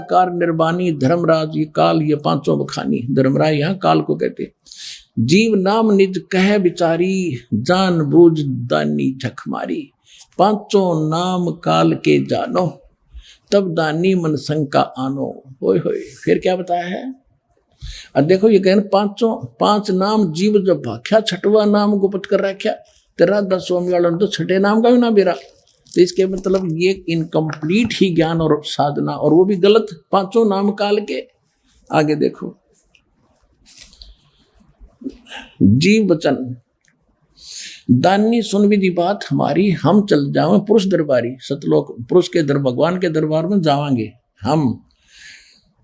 निराकार निर्वाणी धर्मराज ये काल, ये पांचों बखानी। धर्मराज यहाँ काल को कहते। जीव नाम निज कह विचारी, जान बूझ दानी ठकमारी। पांचों नाम काल के जानो, तब दानी मन शंका आनो। होय होय। फिर क्या बताया है? अब देखो ये कहना पांच नाम जीव जब भाख्या, छठवा नाम गुप्त कर रखा। तेरा 10 स्वामी वालों ने तो छठे नाम का भी ना बेरा। तो इसके मतलब ये इनकम्प्लीट ही ज्ञान और साधना, और वो भी गलत। पांचों नाम काल के। आगे देखो, जीव वचन दानी सुन विधि बात हमारी, हम चल जाओ पुरुष दरबारी। सतलोक पुरुष के भगवान के दरबार में जावांगे हम।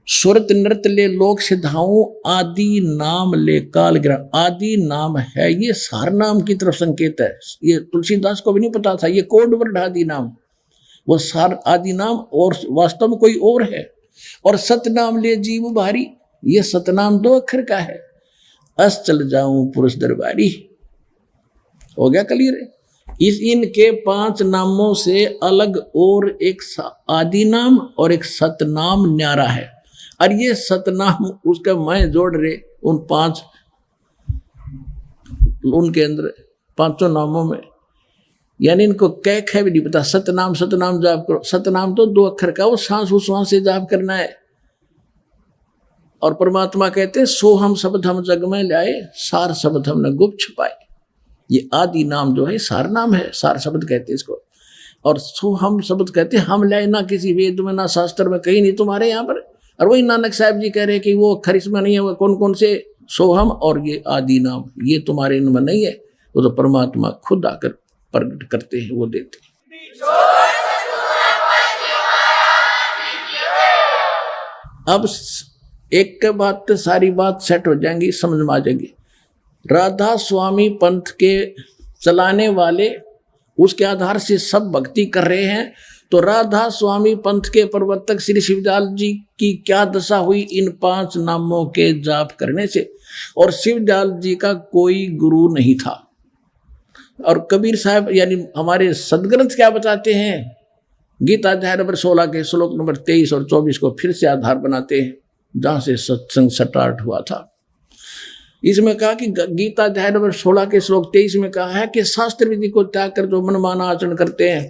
सुरत नृत्य ले लोक सिधाऊं, आदि नाम ले काल गिरा। आदि नाम है, ये सार नाम की तरफ संकेत है। ये तुलसीदास को भी नहीं पता था, ये कोड वर्ड आदि नाम। वो सार आदि नाम और वास्तव में कोई और है। और सतनाम ले जीव भारी, ये सतनाम 2 अक्षर का है। अस चल जाऊं पुरुष दरबारी। हो गया क्लियर? इस इनके 5 नामों से अलग और एक आदि नाम और एक सतनाम न्यारा है। और ये सतनाम उसका मैं जोड़ रहे उन 5 उनके अंदर 5 नामों में, यानी इनको कह भी नहीं पता। सतनाम सतनाम जाप करो। सतनाम तो 2 अक्षर का, वो सांस उश्वास से जाप करना है। और परमात्मा कहते सो हम शब्द हम जग में लाए, सार शब्द हमने गुप्त छुपाए। ये आदि नाम जो है सार नाम है, सार शब्द कहते इसको। और सो हम शब्द कहते हम लाए, ना किसी वेद में ना शास्त्र में, कहीं नहीं तुम्हारे यहाँ पर। और वही नानक साहब जी कह रहे हैं कि वो खरिश्मा नहीं है, वो कौन कौन से सोहम और ये आदि नाम, ये तुम्हारे इनमें नहीं है। वो तो परमात्मा खुद आकर प्रकट करते हैं, वो देते हैं। अब एक के बाद तो सारी बात सेट हो जाएंगी, समझ में आ जाएगी। राधा स्वामी पंथ के चलाने वाले उसके आधार से सब भक्ति कर रहे हैं। तो राधा स्वामी पंथ के प्रवर्तक श्री शिवदयाल जी की क्या दशा हुई इन 5 नामों के जाप करने से। और शिवदयाल जी का कोई गुरु नहीं था। और कबीर साहब यानी हमारे सदग्रंथ क्या बताते हैं, गीता अध्याय नंबर 16 के श्लोक नंबर 23 और 24 को फिर से आधार बनाते हैं, जहां से सत्संग स्टार्ट हुआ था। इसमें कहा कि गीता अध्याय नंबर 16 के श्लोक 23 में कहा है कि शास्त्र विधि को त्याग कर जो मनमाना आचरण करते हैं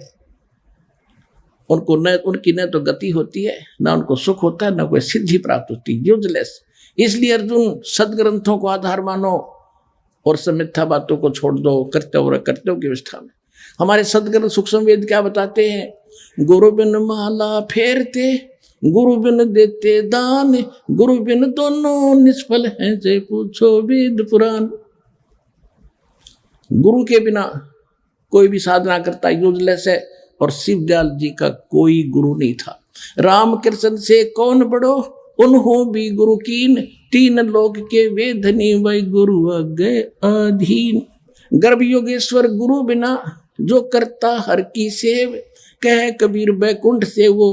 उनकी न तो गति होती है, ना उनको सुख होता है, ना कोई सिद्धि प्राप्त होती है। यूजलेस। इसलिए अर्जुन सदग्रंथों को आधार मानो और सब मिथ्या बातों को छोड़ दो, कर्तव्य की अवस्था में। हमारे सदग्रंथ सूक्ष्म वेद क्या बताते हैं, गुरु बिन माला फेरते, गुरु बिन देते दान, गुरु बिन दोनों निष्फल हैं, जय पूछो वेद पुराण। गुरु के बिना कोई भी साधना करता यूजलेस है। और शिवदयाल जी का कोई गुरु नहीं था। रामकृष्ण से कौन बड़ो, उन्हों भी गुरु कीन, 3 लोक के वेधनी वही गुरु गए अधीन। गर्भ योगेश्वर गुरु बिना जो करता हर की सेव, कह कबीर बैकुंठ से वो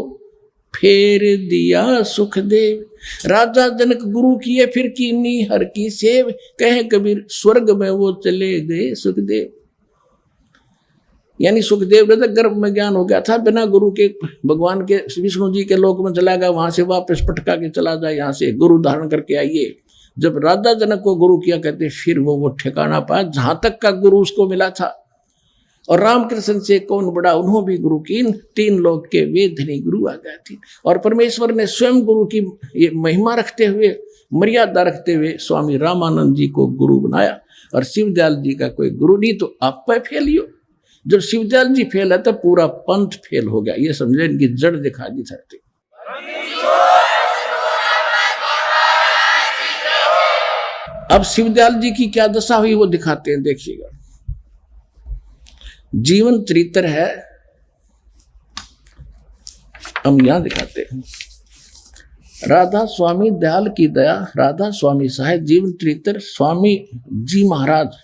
फेर दिया सुखदेव। राजा जनक गुरु किए फिर कीनी हर की सेव, कह कबीर स्वर्ग में वो चले गए सुखदेव। यानी सुखदेव ने तो गर्भ में ज्ञान हो गया था, बिना गुरु के भगवान के विष्णु जी के लोक में चला गया, वहां से वापस पटका के चला जाए, यहाँ से गुरु धारण करके आइए। जब राजा जनक को गुरु किया कहते फिर वो ठिकाना पाया जहां तक का गुरु उसको मिला था। और रामकृष्ण से कौन बड़ा, उन्हों भी गुरु कीन, 3 लोक के वेधनी गुरु आ गए थे। और परमेश्वर ने स्वयं गुरु की ये महिमा रखते हुए, मर्यादा रखते हुए स्वामी रामानंद जी को गुरु बनाया। और शिवदयाल जी का कोई गुरु नहीं, तो आप पे फेल हो। जब शिवदयाल जी फेल है तो पूरा पंथ फेल हो गया। ये समझे, इनकी जड़ दिखा दी सकती। अब शिवदयाल जी की क्या दशा हुई वो दिखाते हैं, देखिएगा। जीवन चरित्र है, हम यहां दिखाते हैं। राधा स्वामी दयाल की दया, राधा स्वामी साहेब जीवन चरित्र स्वामी जी महाराज।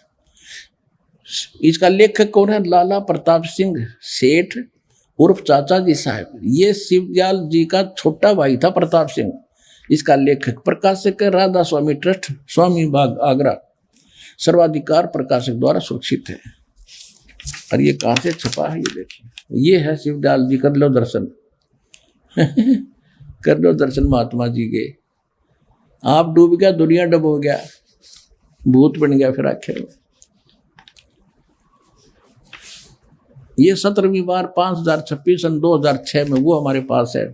इसका लेखक कौन है, लाला प्रताप सिंह सेठ उर्फ चाचा जी साहब। ये शिवदयाल जी का छोटा भाई था प्रताप सिंह। इसका लेखक प्रकाशक राधा स्वामी ट्रस्ट, स्वामी बाग आगरा, सर्वाधिकार प्रकाशक द्वारा सुरक्षित है। और ये कहां से छपा है, ये देखिए, ये है शिवदयाल जी, कर लो दर्शन। कर लो दर्शन महात्मा जी के। आप डूब गया, दुनिया डब हो गया, भूत बन गया फिर आखिर में। ये 17वीं बार 5026 सन 2006 में वो हमारे पास है।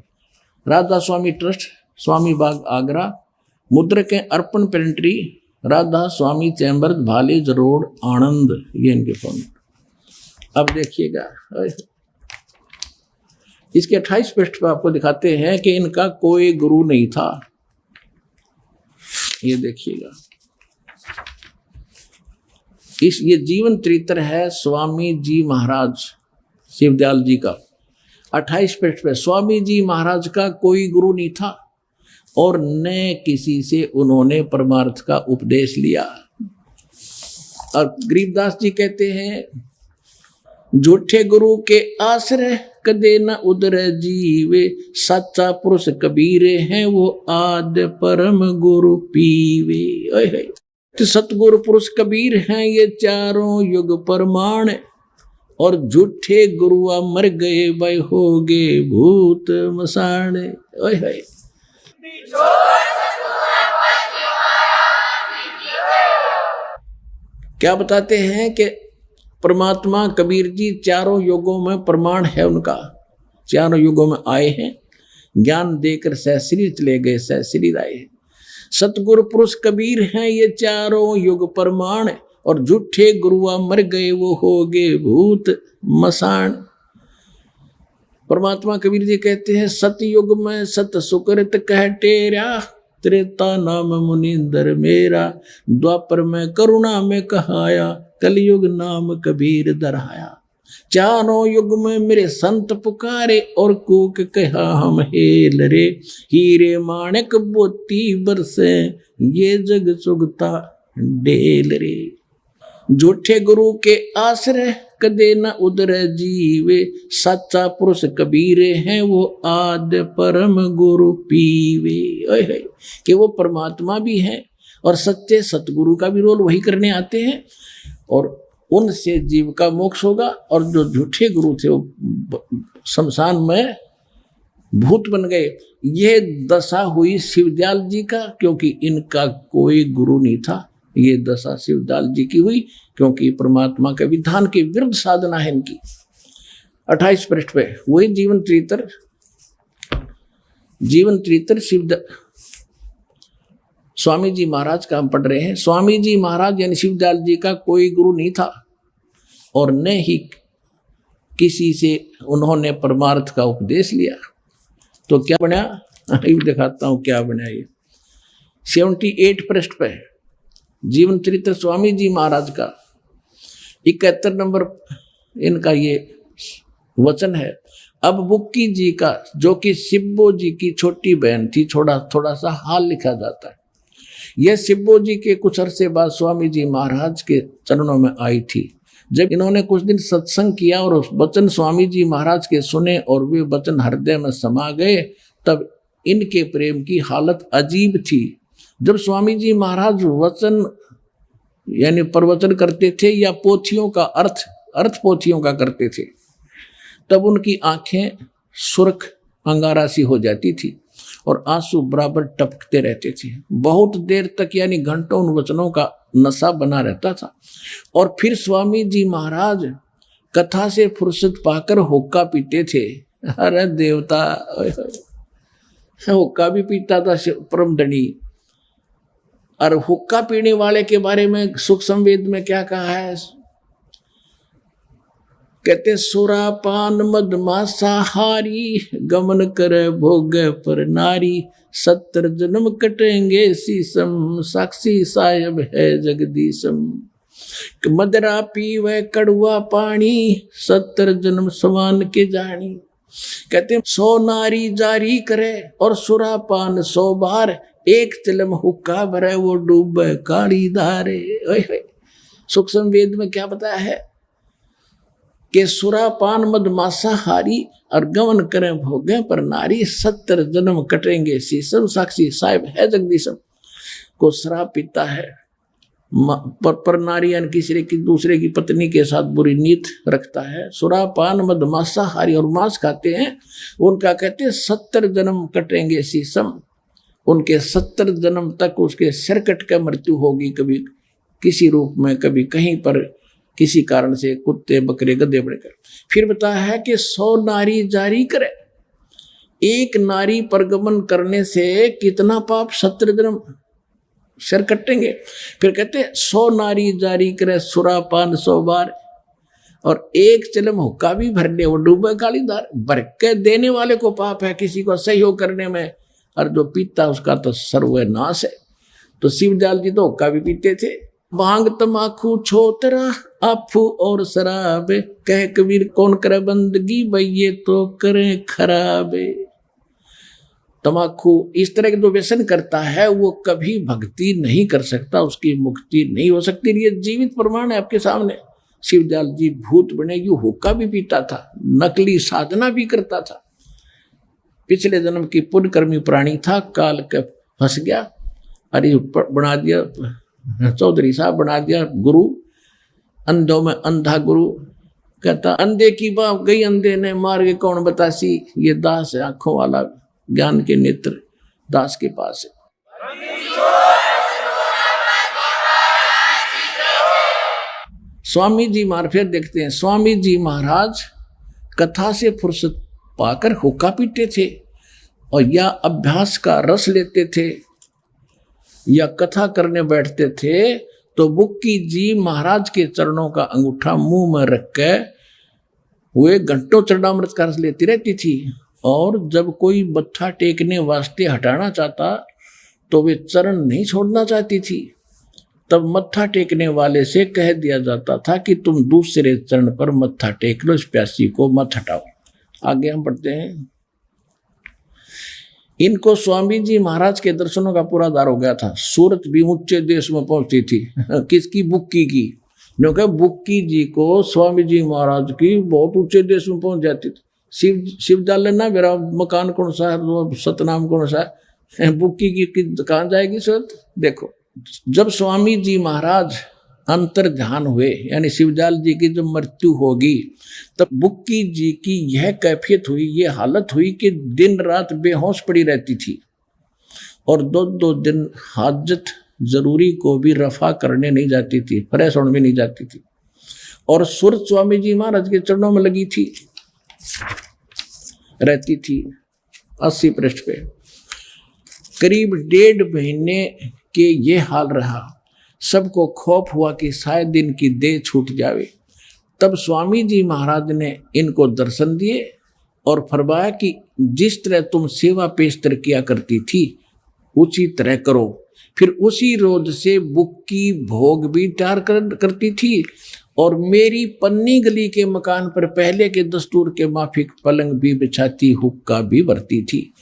राधा स्वामी ट्रस्ट, स्वामी बाग आगरा, मुद्रक अर्पण पेंट्री, राधा स्वामी चैम्बर, भालेज रोड, आनंद। ये इनके फोन। अब देखिएगा इसके 28 पृष्ठ पर आपको दिखाते हैं कि इनका कोई गुरु नहीं था। ये देखिएगा ये जीवन चरित्र है स्वामी जी महाराज शिवदयाल जी का। 28 पृष्ठ पे स्वामी जी महाराज का कोई गुरु नहीं था और न किसी से उन्होंने परमार्थ का उपदेश लिया। और गरीबदास जी कहते हैं झूठे गुरु के आश्रय कदे न उदर जीवे, सच्चा पुरुष कबीर है वो आद्य परम गुरु पीवे। सतगुरु पुरुष कबीर हैं ये चारों युग प्रमाण, और झूठे गुरुआ मर गए भाई हो गए भूत मसान। क्या बताते हैं कि परमात्मा कबीर जी चारों युगों में प्रमाण है उनका, चारों युगों में आए हैं, ज्ञान देकर सहश्री चले गए, सहश्री आए। सतगुरु पुरुष कबीर हैं ये चारों युग प्रमाण, और झूठे गुरुआ मर गए वो हो गए भूत मसान। परमात्मा कबीर जी कहते हैं सतयुग में सत सुकृत कह टेरा, त्रेता नाम मुनिंदर मेरा, द्वापर में करुणा में कहाया, कलयुग नाम कबीर दरहाया। चारों युग में मेरे संत पुकारे, और कूक कहा हम हेल रे, हीरे माणिक मोती बरसे ये जग सुगता डेल रे। झूठे गुरु के आश्रय कदे न उदर जीवे, सच्चा पुरुष कबीर है वो आद्य परम गुरु पीवे। कि वो परमात्मा भी है और सच्चे सतगुरु का भी रोल वही करने आते हैं, और उनसे जीव का मोक्ष होगा। और जो झूठे गुरु थे वो शमशान में भूत बन गए। ये दशा हुई शिवदयाल जी का, क्योंकि इनका कोई गुरु नहीं था। ये दशा शिवदयाल जी की हुई क्योंकि परमात्मा के विधान के विरुद्ध साधना है इनकी। 28 पृष्ठ पे वही जीवन चरित्र स्वामी जी महाराज का हम पढ़ रहे हैं। स्वामी जी महाराज यानी शिवदयाल जी का कोई गुरु नहीं था, और न ही किसी से उन्होंने परमार्थ का उपदेश लिया। तो क्या बना, दिखाता हूं क्या बना। ये 78 पृष्ठ पे जीवन चरित्र स्वामी जी महाराज का 71 नंबर इनका ये वचन है। अब बुक्की जी का, जो कि शिब्बो जी की छोटी बहन थी, थोड़ा सा हाल लिखा जाता है। यह शिब्बो जी के कुछ अरसे बाद स्वामी जी महाराज के चरणों में आई थी। जब इन्होंने कुछ दिन सत्संग किया और वचन स्वामी जी महाराज के सुने और वे वचन हृदय में समा गए, तब इनके प्रेम की हालत अजीब थी। जब स्वामी जी महाराज वचन यानी प्रवचन करते थे या पोथियों का अर्थ पोथियों का करते थे, तब उनकी आंखें सुर्ख अंगारा सी हो जाती थी और आंसू बराबर टपकते रहते थे। बहुत देर तक यानी घंटों उन वचनों का नशा बना रहता था। और फिर स्वामी जी महाराज कथा से फुर्सत पाकर हुक्का पीते थे। अरे देवता, हुक्का भी पीता था परमदणी। और हुक्का पीने वाले के बारे में सुख संवेद में क्या कहा है, कहते सुरापान मदमासाहारी, गमन करे भोग पर नारी, 70 जन्म कटेंगे शीशम, साक्षी साहेब है जगदीशम। मदरा पीवे कड़ुआ पानी, 70 जन्म समान के जानी। कहते 100 नारी जारी करे और सुरापान 100 बार, एक चिलम हुक्का भरे वो डूबे काली धारे। सुख संवेद में क्या बताया है कि सुरापान मदमासाहारी और गमन करें भोगे पर नारी, 70 जन्म कटेंगे शीशम, साक्षी साहिब है जगदीशम। को शराब पीता है पर नारियन किसी की दूसरे की पत्नी के साथ बुरी नीत रखता है, सुरापान मद मांसाहारी और मांस खाते हैं, उनका कहते हैं 70 जन्म कटेंगे शीशम, उनके 70 जन्म तक उसके सिर कट कर मृत्यु होगी, कभी किसी रूप में, कभी कहीं पर किसी कारण से, कुत्ते बकरे गधे बढ़कर। फिर बताया है कि 100 नारी जारी करे, एक नारी परगमन करने से कितना पाप, 70 जन्म सिर कटेंगे। फिर कहते 100 नारी जारी करे सुरापान 100 बार, और एक चिलम हुक्का भी भर ले वो डूबे कालीदार। भर के देने वाले को पाप है, किसी को सहयोग करने में, और जो पीता उसका तो सर्वनाश है। तो शिवदयाल जी तो हुक्का भी पीते थे। भांग तमाकू छोतरा आफू और शराब, कह कबीर कौन करे बंदगी भई ये तो करे खराबे। तमाकू इस तरह के जो व्यसन करता है वो कभी भक्ति नहीं कर सकता, उसकी मुक्ति नहीं हो सकती। ये जीवित प्रमाण है आपके सामने। शिवदयाल जी भूत बने, यू हुक्का भी पीता था, नकली साधना भी करता था, पिछले जन्म की पुण्यकर्मी प्राणी था, काल के फंस गया, अरे बना दिया चौधरी साहब, बना दिया गुरु, अंधों में अंधा गुरु। कहता अंधे की बाप गई अंधे ने मार के कौन बतासी, ये दास है आंखों वाला, ज्ञान के नेत्र दास के पास है। स्वामी जी महाराज, फिर देखते हैं स्वामी जी महाराज कथा से फुर्सत पाकर हुक्का पीते थे, और या अभ्यास का रस लेते थे, या कथा करने बैठते थे तो बुक्की जी महाराज के चरणों का अंगूठा मुंह में रख के वे घंटों चरणामृत का रस लेती रहती थी। और जब कोई मत्था टेकने वास्ते हटाना चाहता तो वे चरण नहीं छोड़ना चाहती थी, तब मत्था टेकने वाले से कह दिया जाता था कि तुम दूसरे चरण पर मत्था टेक लो, इस प्यासी को मत हटाओ। आगे हम पढ़ते हैं। इनको स्वामी जी महाराज के दर्शनों का पूरा दार हो गया था। सूरत भी ऊंचे देश में पहुंचती थी। किसकी? बुक्की की। क्योंकि बुक्की जी को स्वामी जी महाराज की बहुत ऊंचे देश में पहुंच जाती थी। शिवदयाल ना मेरा मकान कौन सा है, सतनाम कौन सा है, बुक्की की कहाँ जाएगी सूरत। देखो, जब स्वामी जी महाराज अंतर ध्यान हुए, यानी शिवदयाल जी की जब मृत्यु होगी, तब बुक्की जी की यह कैफियत हुई, ये हालत हुई कि दिन रात बेहोश पड़ी रहती थी, और 2-2 दिन हाजत जरूरी को भी रफा करने नहीं जाती थी, फ्रेश होने में नहीं जाती थी, और सूरत स्वामी जी महाराज के चरणों में लगी थी रहती थी। 80 पृष्ठ पे करीब 1.5 महीने के ये हाल रहा। सबको खौफ हुआ कि शायद इनकी देह छूट जावे। तब स्वामी जी महाराज ने इनको दर्शन दिए और फरमाया कि जिस तरह तुम सेवा पेशतर किया करती थी उसी तरह करो। फिर उसी रोज से बुक्की भोग भी तैयार करती थी, और मेरी पन्नी गली के मकान पर पहले के दस्तूर के माफिक पलंग भी बिछाती, हुक्का भी भरती थी।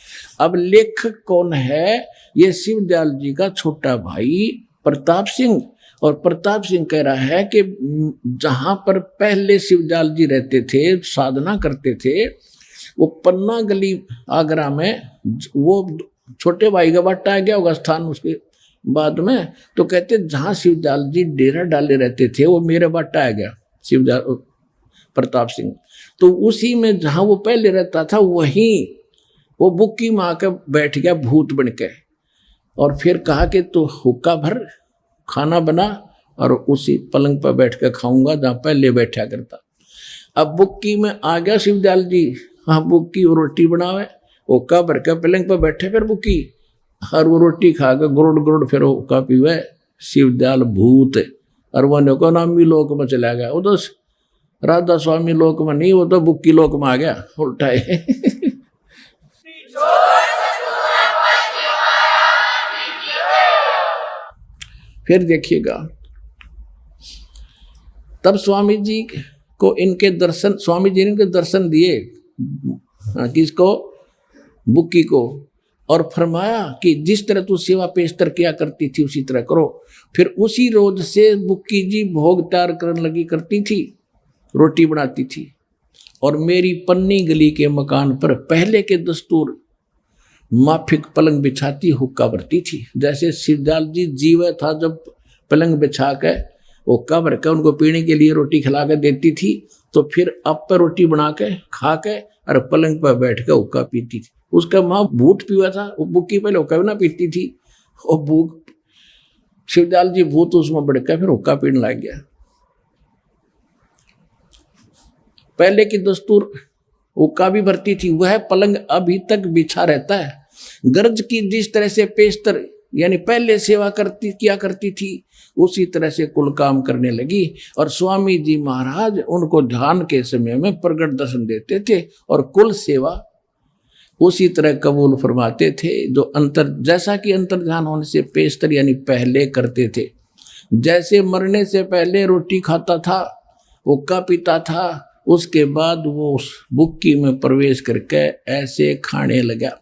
अब लेखक कौन है? ये शिवदयाल जी का छोटा भाई प्रताप सिंह। और प्रताप सिंह कह रहा है कि जहां पर पहले शिवदयाल जी रहते थे, साधना करते थे, वो पन्ना गली आगरा में, वो छोटे भाई का बट्टा आ गया होगा स्थान उसके बाद में, तो कहते जहां शिवदयाल जी डेरा डाले रहते थे वो मेरा बट्टा आ गया शिवदयाल प्रताप सिंह। तो उसी में जहां वो पहले रहता था वहीं वो बुक्की में आकर बैठ गया भूत बन के, और फिर कहा कि तो हुक्का भर, खाना बना, और उसी पलंग पर बैठ कर खाऊंगा जहां पहले बैठा करता। अब बुक्की में आ गया शिवदयाल जी, हाँ बुक्की वो रोटी बनावे, हुक्का भर के पलंग पर बैठे, फिर बुक्की और वो रोटी खा के गुरुड़ गुरुड़ फिर हुक्का पीवे। शिवदयाल भूत, और वो को नाम भी लोक में चला गया। वो तो राधा स्वामी लोक में नहीं, वो तो बुक्की लोक में आ गया उल्टा है। फिर देखिएगा, तब स्वामी जी को इनके दर्शन, स्वामी जी ने इनके दर्शन दिए, किसको? बुक्की को, और फरमाया कि जिस तरह तू सेवा पेशतर किया करती थी उसी तरह करो। फिर उसी रोज से बुक्की जी भोग तैयार करने लगी करती थी, रोटी बनाती थी, और मेरी पन्नी गली के मकान पर पहले के दस्तूर माफिक पलंग बिछाती, हुक्का भरती थी। जैसे शिवदयाल जी जीवे था जब पलंग बिछा के वो कब्र के उनको पीने के लिए रोटी खिला के देती थी, तो फिर अब पर रोटी बना के खा के और पलंग पर बैठ के हुक्का पीती थी। उसका माँ भूत पिया था, वो बुक्की पहले हुक्का भी ना पीती थी, और भूख शिवदयाल जी भूत उसमें बढ़ के फिर हुक्का पीने लग गया। पहले की दस्तूर हुक्का भी भरती थी, वह पलंग अभी तक बिछा रहता है। गर्ज की जिस तरह से पेशतर यानी पहले सेवा किया करती थी, उसी तरह से कुल काम करने लगी। और स्वामी जी महाराज उनको ध्यान के समय में प्रगट दर्शन देते थे और कुल सेवा उसी तरह कबूल फरमाते थे, जो जैसा कि अंतर ध्यान होने से पेशतर यानी पहले करते थे। जैसे मरने से पहले रोटी खाता था, हुक्का पीता था, उसके बाद वो उस बुक्की में प्रवेश करके ऐसे खाने लगा।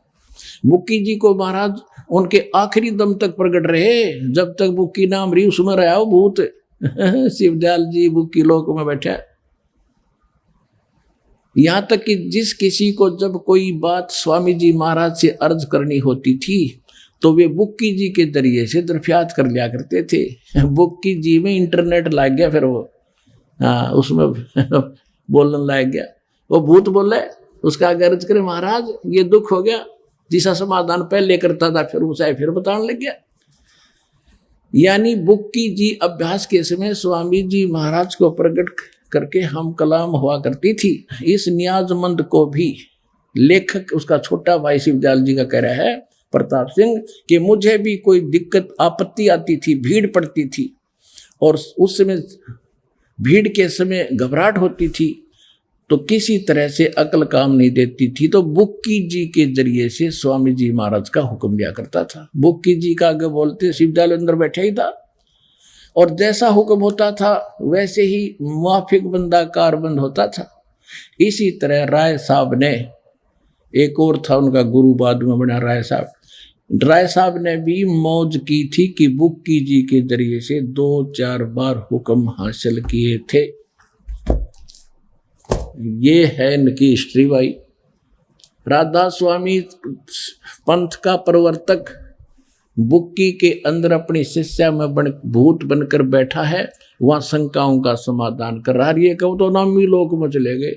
बुक्की जी को महाराज उनके आखिरी दम तक प्रकट रहे, जब तक बुक्की नाम रही उसमें रहा वो भूत। शिवदयाल जी बुक्की लोक में बैठा। यहाँ तक कि जिस किसी को जब कोई बात स्वामी जी महाराज से अर्ज करनी होती थी, तो वे बुक्की जी के जरिए से दरफियात कर लिया करते थे। बुक्की जी में इंटरनेट लग गया, फिर वो उसमें बोलने लग गया। वो भूत बोले, उसका गर्ज करे महाराज ये दुख हो गया, जिसका समाधान पहले करता था फिर उसे फिर बताने लग गया। यानी बुक्की जी अभ्यास के समय स्वामी जी महाराज को प्रकट करके हम कलाम हुआ करती थी। इस नियाजमंद को भी लेखक उसका छोटा भाई शिवदयाल जी का कह रहा है, प्रताप सिंह, कि मुझे भी कोई दिक्कत आपत्ति आती थी, भीड़ पड़ती थी, और उस समय भीड़ के समय घबराहट होती थी, तो किसी तरह से अकल काम नहीं देती थी, तो बुक्की जी के जरिए से स्वामी जी महाराज का हुक्म दिया करता था। बुक्की जी का आगे बोलते शिवदयाल अंदर बैठा ही था, और जैसा हुक्म होता था वैसे ही मुआफिक बंदा कारबंद होता था। इसी तरह राय साहब ने, एक और था उनका गुरु बाद में बना राय साहब ने भी मौज की थी कि बुक्की जी के जरिए से 2-4 बार हुक्म हासिल किए थे। ये है इनकी हिस्ट्री भाई। राधा स्वामी पंथ का प्रवर्तक बुक्की के अंदर अपनी शिष्या में भूत बनकर बैठा है, वहां शंकाओं का समाधान कर रहा है। ये कहो तो नामी लोक में चले गए,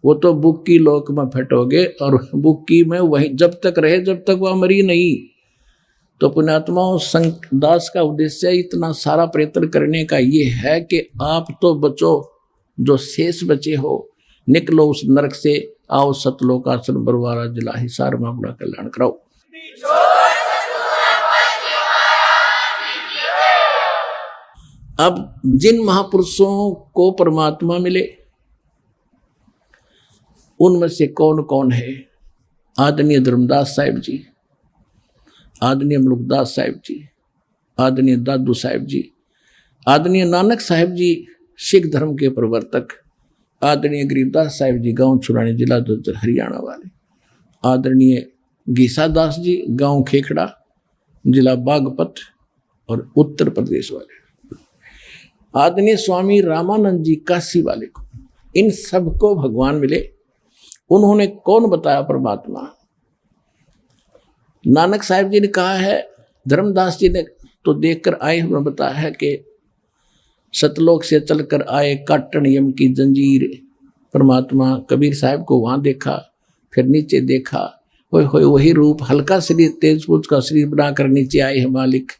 वो तो बुक्की लोक में फटोगे, और बुक्की में वही जब तक रहे जब तक वह मरी नहीं। तो पुण्यात्माओं, दास का उद्देश्य इतना सारा प्रयत्न करने का ये है कि आप तो बचो, जो शेष बचे हो निकलो उस नरक से, आओ सतलोक आश्रम बरवारा जिला हिसार में अपना कल्याण कराओ। अब जिन महापुरुषों को परमात्मा मिले उनमें से कौन कौन है? आदरणीय धर्मदास साहिब जी, आदरणीय मलुकदास साहिब जी, आदरणीय दादू साहिब जी, आदरणीय नानक साहिब जी सिख धर्म के प्रवर्तक, आदरणीय गरीबदास साहिब जी गांव छुरानी जिला दुधर हरियाणा वाले, आदरणीय गीसा दास जी गांव खेखड़ा जिला बागपत और उत्तर प्रदेश वाले, आदरणीय स्वामी रामानंद जी काशी वाले को, इन सबको भगवान मिले। उन्होंने कौन बताया? परमात्मा। नानक साहिब जी ने कहा है, धर्मदास जी ने तो देखकर आए, हमें बताया है कि सतलोक से चलकर आए काटन यम की जंजीर। परमात्मा कबीर साहब को वहां देखा, फिर नीचे देखा, वही रूप हल्का शरीर तेजपुर का शरीर बनाकर नीचे आए हैं मालिक।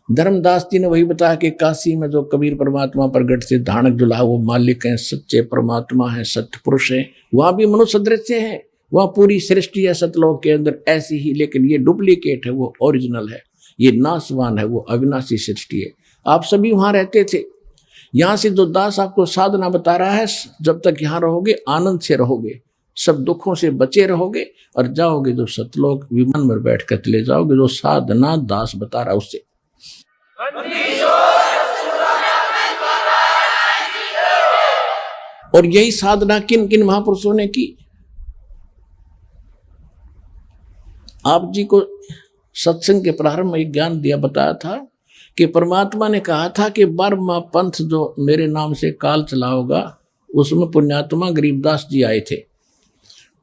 धर्मदास जी ने वही बताया कि काशी में जो कबीर परमात्मा प्रगट से धानक जुला, वो मालिक हैं, सच्चे परमात्मा हैं, सत्य पुरुष हैं। वहां भी मनुष्य दृश्य है, वहां पूरी सृष्टि है सतलोक के अंदर ऐसी ही, लेकिन ये डुप्लीकेट है, वो ओरिजिनल है, ये नाशवान है, वो अविनाशी सृष्टि है। आप सभी वहां रहते थे। यहाँ से जो दास आपको साधना बता रहा है, जब तक यहाँ रहोगे आनंद से रहोगे, सब दुखों से बचे रहोगे, और जाओगे जो सतलोक विमान में बैठ कर चले जाओगे, जो साधना दास बता रहा उससे। और यही साधना किन किन महापुरुषों ने की? आप जी को सत्संग के प्रारंभ में एक ज्ञान दिया, बताया था कि परमात्मा ने कहा था कि 12वां पंथ जो मेरे नाम से काल चला होगा, उसमें पुण्यात्मा गरीबदास जी आए थे,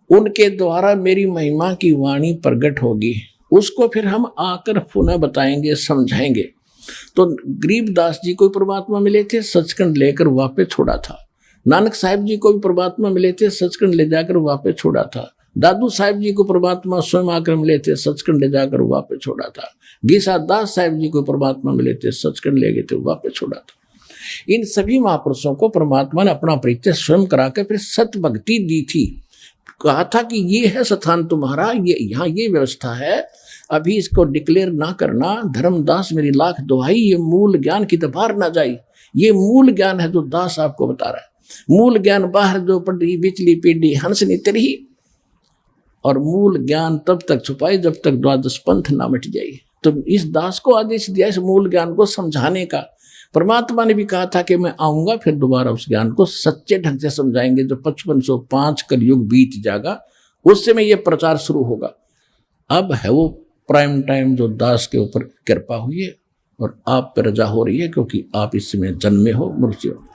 उनके द्वारा मेरी महिमा की वाणी प्रकट होगी, उसको फिर हम आकर पुनः बताएंगे, समझाएंगे। तो गरीबदास जी को परमात्मा मिले थे, सचखंड लेकर वापस छोड़ा था। नानक साहिब जी को भी परमात्मा मिले थे, सचखंड ले जाकर वापस छोड़ा था। दादू साहिब जी को परमात्मा स्वयं आकर मिले थे, सचखंड ले जाकर वापस छोड़ा था। गीसा दास साहिब जी को परमात्मा मिले थे, सचखंड ले गए थे, वापस छोड़ा था। इन सभी महापुरुषों को परमात्मा ने अपना परिचय स्वयं कराकर फिर सत भक्ति दी थी। कहा था कि ये है स्थान तुम्हारा, ये यहाँ ये व्यवस्था है, अभी इसको डिक्लेयर ना करना। धर्मदास मेरी लाख दुहाई, ये मूल ज्ञान की तो बाहर ना जाए। ये मूल ज्ञान है जो दास आपको बता रहा है। मूल ज्ञान बाहर जो पड़ी बिचली पीढ़ी हंसनी तरही, और मूल ज्ञान तब तक छुपाए जब तक द्वादश पंथ ना मिट जाए। तो इस दास को आदेश दिया इस मूल ज्ञान को समझाने का। परमात्मा ने भी कहा था कि मैं आऊंगा, फिर दोबारा उस ज्ञान को सच्चे ढंग से समझाएंगे। जो 5505 कलयुग बीत जाएगा उस समय यह प्रचार शुरू होगा। अब है वो प्राइम टाइम जो दास के ऊपर कृपा हुई है और आप पर रजा हो रही है, क्योंकि आप इस समय जन्मे हो, मृत्यु हो।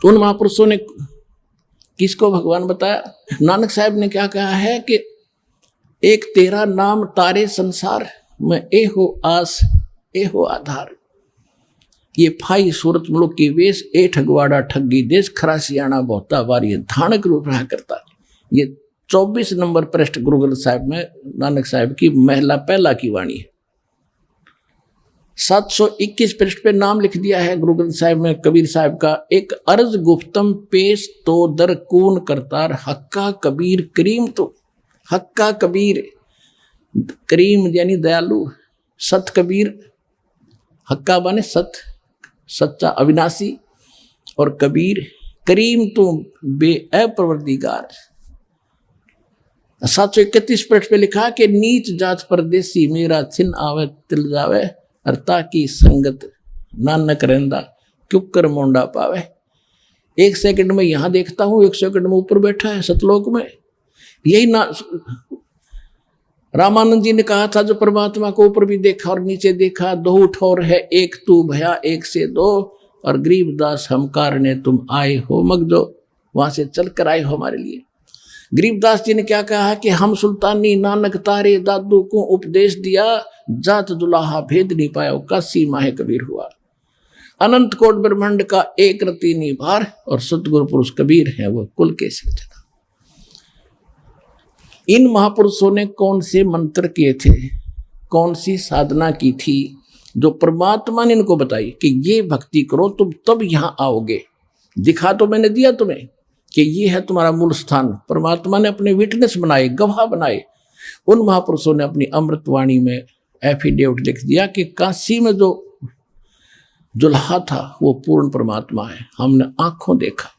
तो उन महापुरुषों ने किसको भगवान बताया? नानक साहब ने क्या कहा है कि एक तेरा नाम तारे संसार में ए हो आस ए हो आधार। ये फाई सूरत मुल्क की वेश ए ठगवाड़ा ठगी देश खरा सियाणा बहुता बार ये धानक रूप रहा करता। ये 24 नंबर पृष्ठ गुरु ग्रंथ साहिब में नानक साहब की महिला पहला की वाणी है। 721 पृष्ठ पे नाम लिख दिया है गुरु ग्रंथ साहिब में कबीर साहब का। एक अर्ज गुफ्तम पेश तो दर कून करतार हक्का कबीर करीम। तो हक्का कबीर, करीम यानी दयालु, सत कबीर, हक्का बने सत, सच्चा अविनाशी, और कबीर करीम तो बे अप्रवर्तिगार। 731 पृष्ठ पे लिखा कि नीच जात परदेसी मेरा छिन आवे तिल जावे, अर्ता की संगत नानक रहंदा क्युकर मोंडा पावे। 1 सेकंड में यहां देखता हूं, 1 सेकंड में ऊपर बैठा है सतलोक में। यही ना रामानंद जी ने कहा था, जो परमात्मा को ऊपर भी देखा और नीचे देखा, दो ठोर है एक तू भया एक से दो, और गरीबदास हम कारणे तुम आए हो मगजो, वहां से चल कर आए हो हमारे लिए। गरीबदास जी ने क्या कहा कि हम सुल्तानी नानक तारे दादू को उपदेश दिया, जात दुलाहा भेद नहीं पाया, काशी माहे कबीर हुआ। अनंत कोट ब्रह्मांड का एक रति निभार, और सतगुरु पुरुष कबीर है वो कुल के सिरजना। इन महापुरुषों ने कौन से मंत्र किए थे, कौन सी साधना की थी, जो परमात्मा ने इनको बताई कि ये भक्ति करो तुम तब यहां आओगे। दिखा तो मैंने दिया तुम्हें कि ये है तुम्हारा मूल स्थान। परमात्मा ने अपने विटनेस बनाए, गवाह बनाए। उन महापुरुषों ने अपनी अमृतवाणी में एफिडेविट लिख दिया कि काशी में जो दुल्हा था वो पूर्ण परमात्मा है, हमने आंखों देखा।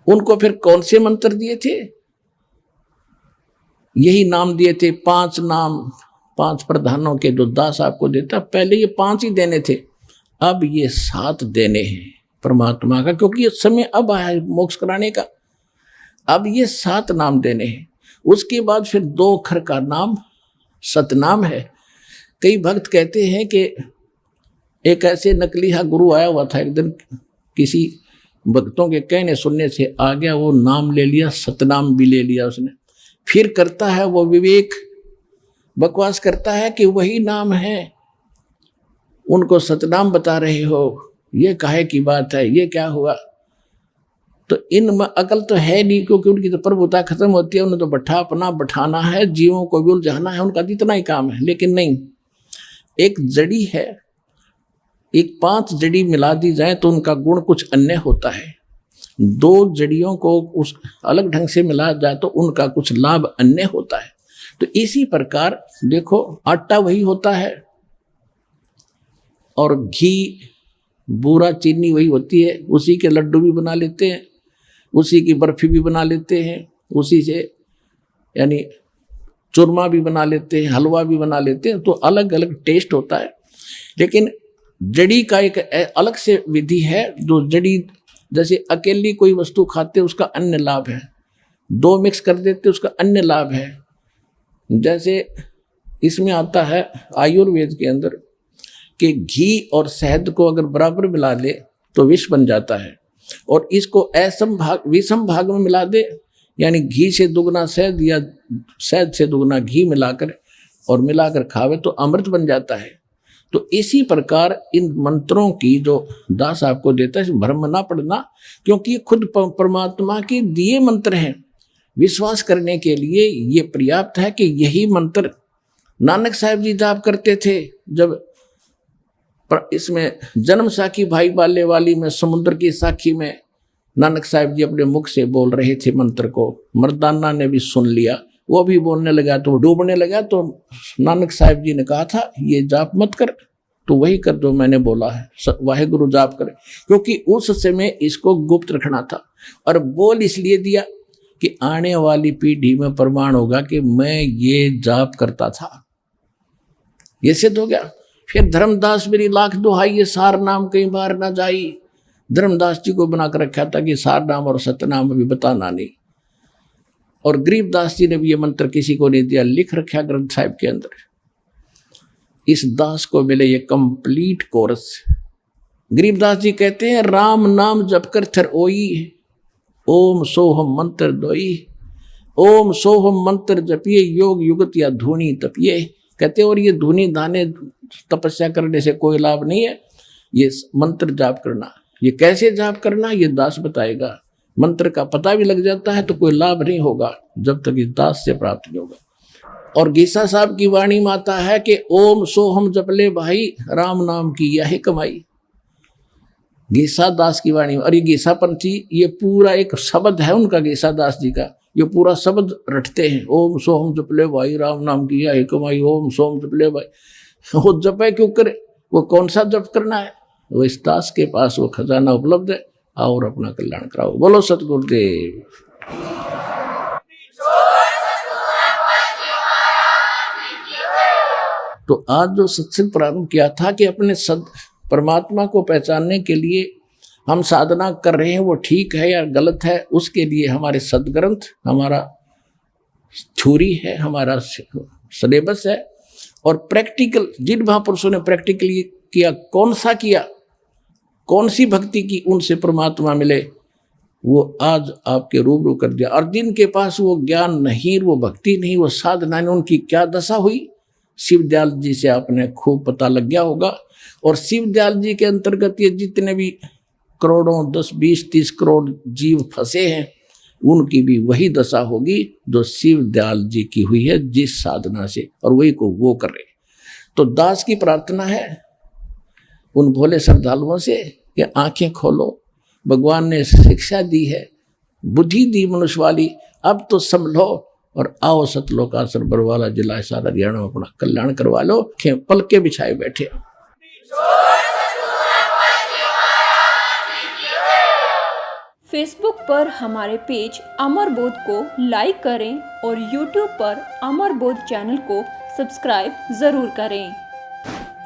उनको फिर कौन से मंत्र दिए थे? यही नाम दिए थे, 5 नाम 5 प्रधानों के जो दास आपको देता। पहले ये 5 ही देने थे, अब ये 7 देने हैं परमात्मा का, क्योंकि ये समय अब आया है मोक्ष कराने का। अब ये 7 नाम देने हैं। उसके बाद फिर 2 अक्षर का नाम सतनाम है। कई भक्त कहते हैं कि एक ऐसे नकलीहा गुरु आया हुआ था, एक दिन किसी भक्तों के कहने सुनने से आ गया, वो नाम ले लिया, सतनाम भी ले लिया उसने। फिर करता है वो विवेक, बकवास करता है कि वही नाम है, उनको सतनाम बता रहे हो, ये काहे की बात है, ये क्या हुआ? तो इनमें अकल तो है नहीं, क्योंकि उनकी तो प्रभुता खत्म होती है। उन्हें तो बैठाना है, जीवों को भी उलझाना है, उनका इतना ही काम है। लेकिन नहीं, एक जड़ी है, एक 5 जड़ी मिला दी जाए तो उनका गुण कुछ अन्य होता है। 2 जड़ियों को उस अलग ढंग से मिला जाए तो उनका कुछ लाभ अन्य होता है। तो इसी प्रकार देखो, आटा वही होता है और घी बूरा चीनी वही होती है। उसी के लड्डू भी बना लेते हैं, उसी की बर्फी भी बना लेते हैं, उसी से यानी चूरमा भी बना लेते हैं, हलवा भी बना लेते हैं। तो अलग अलग टेस्ट होता है। लेकिन जड़ी का एक अलग से विधि है। जो जड़ी जैसे अकेली कोई वस्तु खाते उसका अन्य लाभ है, 2 मिक्स कर देते उसका अन्य लाभ है। जैसे इसमें आता है आयुर्वेद के अंदर कि घी और शहद को अगर बराबर मिला ले तो विष बन जाता है, और इसको विषम भाग में मिला दे यानी घी से दुगना शहद या शहद से दुगना घी मिलाकर खावे तो अमृत बन जाता है। तो इसी प्रकार इन मंत्रों की जो दास आपको देता है, भ्रम ना पड़ना, क्योंकि ये खुद परमात्मा के दिए मंत्र हैं। विश्वास करने के लिए ये पर्याप्त है कि यही मंत्र नानक साहब जी जाप करते थे। जब इसमें जन्म साखी भाई बाले वाली में समुद्र की साखी में नानक साहब जी अपने मुख से बोल रहे थे मंत्र को, मर्दाना ने भी सुन लिया, वो भी बोलने लगा तो वो डूबने लगा। तो नानक साहब जी ने कहा था ये जाप मत कर, तो वही कर जो मैंने बोला है, वाहेगुरु जाप कर, क्योंकि उस समय इसको गुप्त रखना था। और बोल इसलिए दिया कि आने वाली पीढ़ी में प्रमाण होगा कि मैं ये जाप करता था। ये सिद्ध हो गया। फिर धर्मदास मेरी लाख दुहाई, ये सार नाम कई बार ना जाई। धर्मदास जी को बनाकर रखा था कि सार नाम और सतनाम अभी बताना नहीं। और गरीबदास जी ने भी ये मंत्र किसी को नहीं दिया, लिख रखा ग्रंथ साहिब के अंदर। इस दास को मिले ये कंप्लीट कोर्स। गरीबदास जी कहते हैं राम नाम जप कर थर ओई, ओम सोहम मंत्र दोई, ओम सोहम मंत्र जपिए योग युगत या धूनी तपिए। कहते और ये धूनी दाने तपस्या करने से कोई लाभ नहीं है, ये मंत्र जाप करना। ये कैसे जाप करना ये दास बताएगा। मंत्र का पता भी लग जाता है तो कोई लाभ नहीं होगा जब तक इस दास से प्राप्त नहीं होगा। और गीसा साहब की वाणी माता है कि ओम सोहम जपले भाई, राम नाम की यही कमाई। गीसा दास की वाणी। और ये गीसा पंथी ये पूरा एक शब्द है उनका, गीसा दास जी का, ये पूरा शब्द रटते हैं। ओम सोहम जपले भाई, राम नाम की यही कमाई, ओम सोहम जपले भाई। वो जपे क्यों करे, वो कौन सा जप करना है, वो इस दास के पास वो खजाना उपलब्ध है। और अपना कल्याण कराओ। बोलो सतगुरुदेव। तो आज जो सत्संग प्रारंभ किया था कि अपने परमात्मा को पहचानने के लिए हम साधना कर रहे हैं, वो ठीक है या गलत है, उसके लिए हमारे सदग्रंथ, हमारा थ्योरी है, हमारा सिलेबस है। और प्रैक्टिकल जिन महापुरुषों ने प्रैक्टिकली किया, कौन सा किया, कौन सी भक्ति की, उनसे परमात्मा मिले, वो आज आपके रूबरू कर दिया। और जिनके पास वो ज्ञान नहीं, वो भक्ति नहीं, वो साधना नहीं, उनकी क्या दशा हुई, शिवदयाल जी से आपने खूब पता लग गया होगा। और शिवदयाल जी के अंतर्गत ये जितने भी करोड़ों 10, 20, 30 करोड़ जीव फंसे हैं, उनकी भी वही दशा होगी जो शिवदयाल जी की हुई है जिस साधना से, और वही को वो करे। तो दास की प्रार्थना है उन भोले श्रद्धालुओं से कि आंखें खोलो, भगवान ने शिक्षा दी है, बुद्धि दी मनुष्य वाली, अब तो संभलो और आओ सतलोकासर बरवाला जिला सारा हरियाणा में अपना कल्याण करवा लो। पल के बिछाए बैठे। फेसबुक पर हमारे पेज अमर बोध को लाइक करें और यूट्यूब पर अमर बोध चैनल को सब्सक्राइब जरूर करें।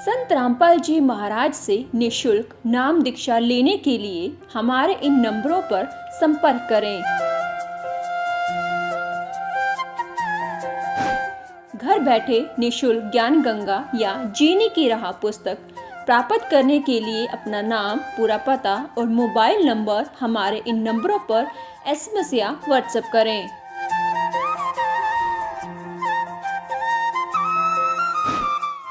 संत रामपाल जी महाराज से निःशुल्क नाम दीक्षा लेने के लिए हमारे इन नंबरों पर संपर्क करें। घर बैठे निःशुल्क ज्ञान गंगा या जीने की राह पुस्तक प्राप्त करने के लिए अपना नाम, पूरा पता और मोबाइल नंबर हमारे इन नंबरों पर SMS या व्हाट्सएप करें।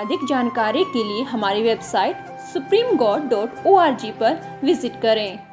अधिक जानकारी के लिए हमारी वेबसाइट supremegod.org पर विजिट करें।